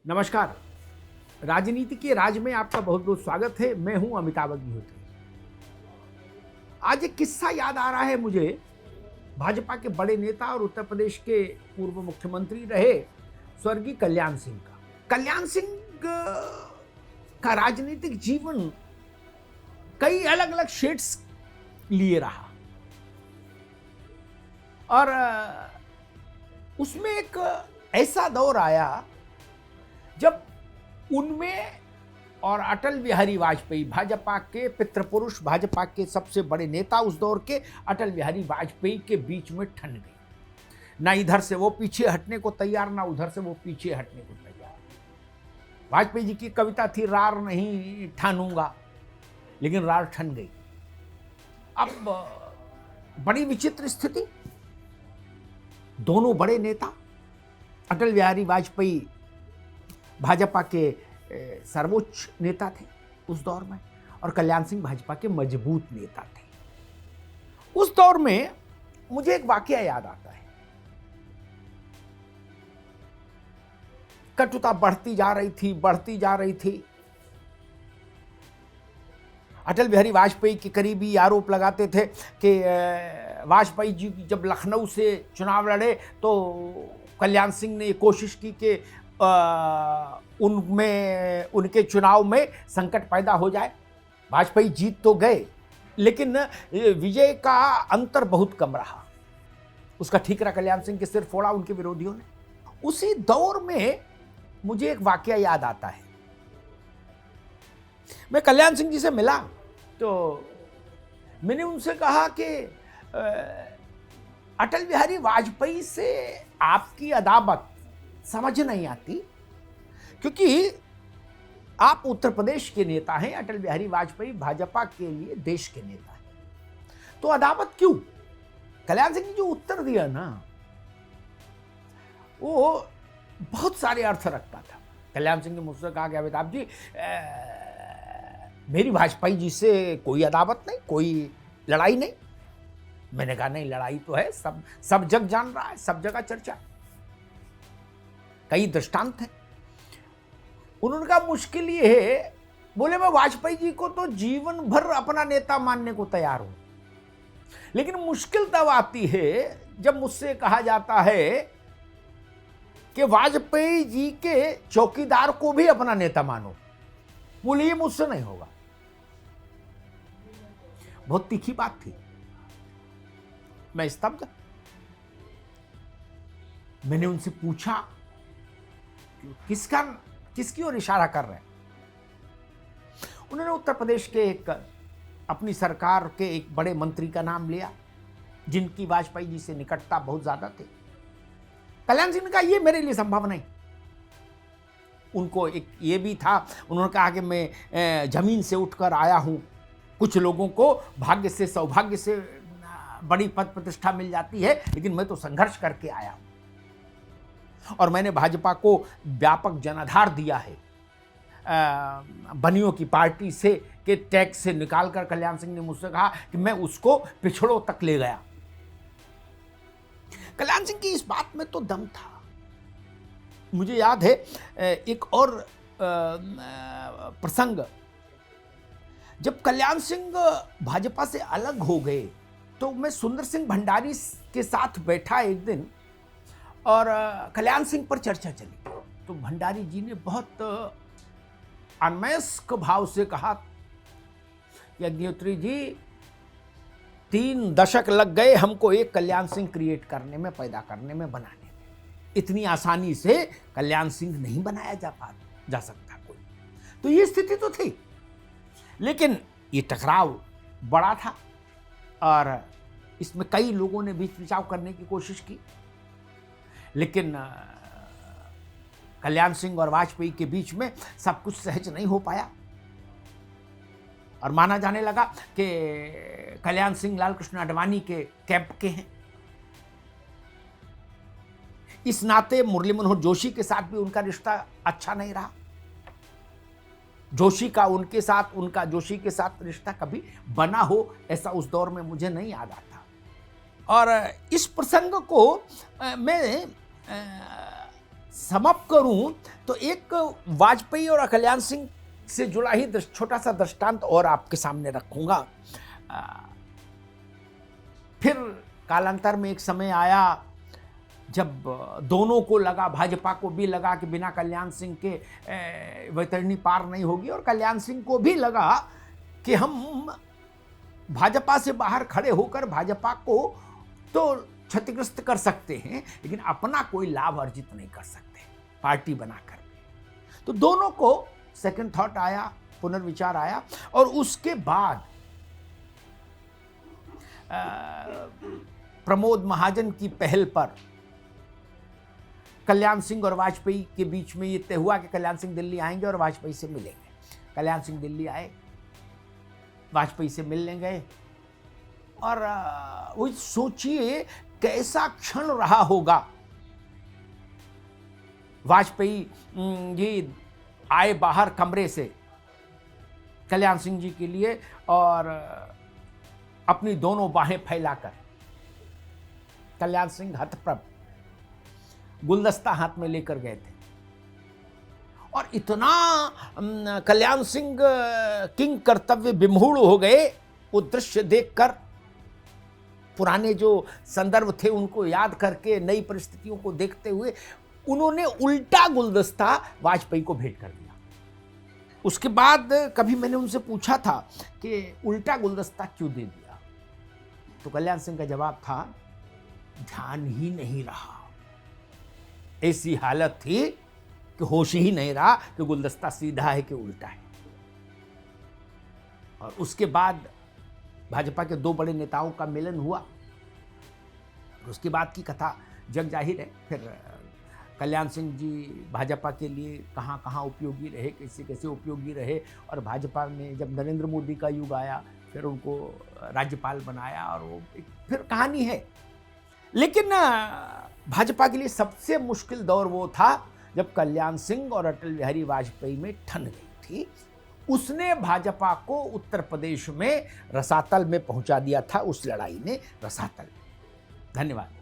नमस्कार। राजनीति के राज में आपका बहुत बहुत स्वागत है। मैं हूं अमिताभ अग्निहोत्री। आज एक किस्सा याद आ रहा है मुझे, भाजपा के बड़े नेता और उत्तर प्रदेश के पूर्व मुख्यमंत्री रहे स्वर्गीय कल्याण सिंह का। कल्याण सिंह का राजनीतिक जीवन कई अलग अलग शेड्स लिए रहा और उसमें एक ऐसा दौर आया जब उनमें और अटल बिहारी वाजपेयी, भाजपा के पितृपुरुष, भाजपा के सबसे बड़े नेता उस दौर के अटल बिहारी वाजपेयी के बीच में ठन गई। ना इधर से वो पीछे हटने को तैयार, ना उधर से वो पीछे हटने को तैयार। वाजपेयी जी की कविता थी, रार नहीं ठानूंगा, लेकिन रार ठन गई। अब बड़ी विचित्र स्थिति, दोनों बड़े नेता, अटल बिहारी वाजपेयी भाजपा के सर्वोच्च नेता थे उस दौर में और कल्याण सिंह भाजपा के मजबूत नेता थे। उस दौर में मुझे एक वाकया याद आता है। कटुता बढ़ती जा रही थी। अटल बिहारी वाजपेयी के करीबी आरोप लगाते थे कि वाजपेयी जी जब लखनऊ से चुनाव लड़े तो कल्याण सिंह ने ये कोशिश की कि उनके चुनाव में संकट पैदा हो जाए। वाजपेयी जीत तो गए, लेकिन विजय का अंतर बहुत कम रहा। उसका ठीकरा कल्याण सिंह के सिर फोड़ा उनके विरोधियों ने। उसी दौर में मुझे एक वाकया याद आता है। मैं कल्याण सिंह जी से मिला तो मैंने उनसे कहा कि अटल बिहारी वाजपेयी से आपकी अदावत समझ नहीं आती, क्योंकि आप उत्तर प्रदेश के नेता हैं, अटल बिहारी वाजपेयी भाजपा के लिए देश के नेता हैं, तो अदावत क्यों? कल्याण सिंह ने जो उत्तर दिया ना, वो बहुत सारे अर्थ रखता था। कल्याण सिंह ने मुझसे कहा कि अमिताभ जी, मेरी वाजपेयी जी से कोई अदावत नहीं, कोई लड़ाई नहीं। मैंने कहा नहीं, लड़ाई तो है, सब जग जान रहा है, सब जगह चर्चा है, कई दृष्टांत हैं। उन्होंने कहा मुश्किल ये है, बोले मैं वाजपेयी जी को तो जीवन भर अपना नेता मानने को तैयार हूं, लेकिन मुश्किल तब आती है जब मुझसे कहा जाता है कि वाजपेयी जी के चौकीदार को भी अपना नेता मानो। बोले ये मुझसे नहीं होगा। बहुत तीखी बात थी। मैं स्तब्ध। मैंने उनसे पूछा किसकी ओर इशारा कर रहे हैं। उन्होंने उत्तर प्रदेश के एक अपनी सरकार के एक बड़े मंत्री का नाम लिया, जिनकी वाजपेयी जी से निकटता बहुत ज्यादा थी। कल्याण सिंह ने कहा ये मेरे लिए संभव नहीं। उनको एक ये भी था, उन्होंने कहा कि मैं जमीन से उठकर आया हूं। कुछ लोगों को भाग्य से, सौभाग्य से बड़ी पद प्रतिष्ठा मिल जाती है, लेकिन मैं तो संघर्ष करके आया हूं और मैंने भाजपा को व्यापक जनाधार दिया है। बनियों की पार्टी से के टैक्स से निकालकर कल्याण सिंह ने मुझसे कहा कि मैं उसको पिछड़ों तक ले गया। कल्याण सिंह की इस बात में तो दम था। मुझे याद है एक और प्रसंग, जब कल्याण सिंह भाजपा से अलग हो गए तो मैं सुंदर सिंह भंडारी के साथ बैठा एक दिन और कल्याण सिंह पर चर्चा चली। तो भंडारी जी ने बहुत अन्वयस्क भाव से कहा कि अग्निहोत्री जी, 3 दशक लग गए हमको एक कल्याण सिंह क्रिएट करने में, पैदा करने में, बनाने में। इतनी आसानी से कल्याण सिंह नहीं बनाया जा सकता कोई। तो ये स्थिति तो थी, लेकिन ये टकराव बड़ा था और इसमें कई लोगों ने बीच बिचाव करने की कोशिश की, लेकिन कल्याण सिंह और वाजपेयी के बीच में सब कुछ सहज नहीं हो पाया और माना जाने लगा कि कल्याण सिंह लाल कृष्ण आडवाणी के कैंप के हैं। इस नाते मुरली मनोहर जोशी के साथ भी उनका रिश्ता अच्छा नहीं रहा। जोशी के साथ रिश्ता कभी बना हो ऐसा उस दौर में मुझे नहीं याद आता। और इस प्रसंग को मैं समअप करूं तो एक वाजपेयी और कल्याण सिंह से जुड़ा ही छोटा सा दृष्टांत और आपके सामने रखूंगा। फिर कालांतर में एक समय आया जब दोनों को लगा, भाजपा को भी लगा कि बिना कल्याण सिंह के वैतरणी पार नहीं होगी, और कल्याण सिंह को भी लगा कि हम भाजपा से बाहर खड़े होकर भाजपा को तो क्षतिग्रस्त कर सकते हैं, लेकिन अपना कोई लाभ अर्जित नहीं कर सकते पार्टी बनाकर। तो दोनों को सेकंड थॉट आया, पुनर्विचार आया, और उसके बाद प्रमोद महाजन की पहल पर कल्याण सिंह और वाजपेयी के बीच में ये तय हुआ कि कल्याण सिंह दिल्ली आएंगे और वाजपेयी से मिलेंगे। कल्याण सिंह दिल्ली आए, वाजपेयी से मिलने गए, और वो सोचिए कैसा क्षण रहा होगा। वाजपेयी जी आए बाहर कमरे से कल्याण सिंह जी के लिए, और अपनी दोनों बाहें फैलाकर, कल्याण सिंह हतप्रभ गुलदस्ता हाथ में लेकर गए थे, और इतना कल्याण सिंह किंग कर्तव्य विमूढ़ हो गए वो दृश्य देखकर। पुराने जो संदर्भ थे उनको याद करके, नई परिस्थितियों को देखते हुए उन्होंने उल्टा गुलदस्ता वाजपेयी को भेंट कर दिया। उसके बाद कभी मैंने उनसे पूछा था कि उल्टा गुलदस्ता क्यों दे दिया, तो कल्याण सिंह का जवाब था, ध्यान ही नहीं रहा। ऐसी हालत थी कि होश ही नहीं रहा कि गुलदस्ता सीधा है कि उल्टा है। और उसके बाद भाजपा के दो बड़े नेताओं का मिलन हुआ, उसके बाद की कथा जग जाहिर है। फिर कल्याण सिंह जी भाजपा के लिए कहाँ कहाँ उपयोगी रहे, कैसे कैसे उपयोगी रहे, और भाजपा में जब नरेंद्र मोदी का युग आया फिर उनको राज्यपाल बनाया, और वो फिर कहानी है। लेकिन भाजपा के लिए सबसे मुश्किल दौर वो था जब कल्याण सिंह और अटल बिहारी वाजपेयी में ठन गई थी। उसने भाजपा को उत्तर प्रदेश में रसातल में पहुंचा दिया था, उस लड़ाई ने रसातल। धन्यवाद।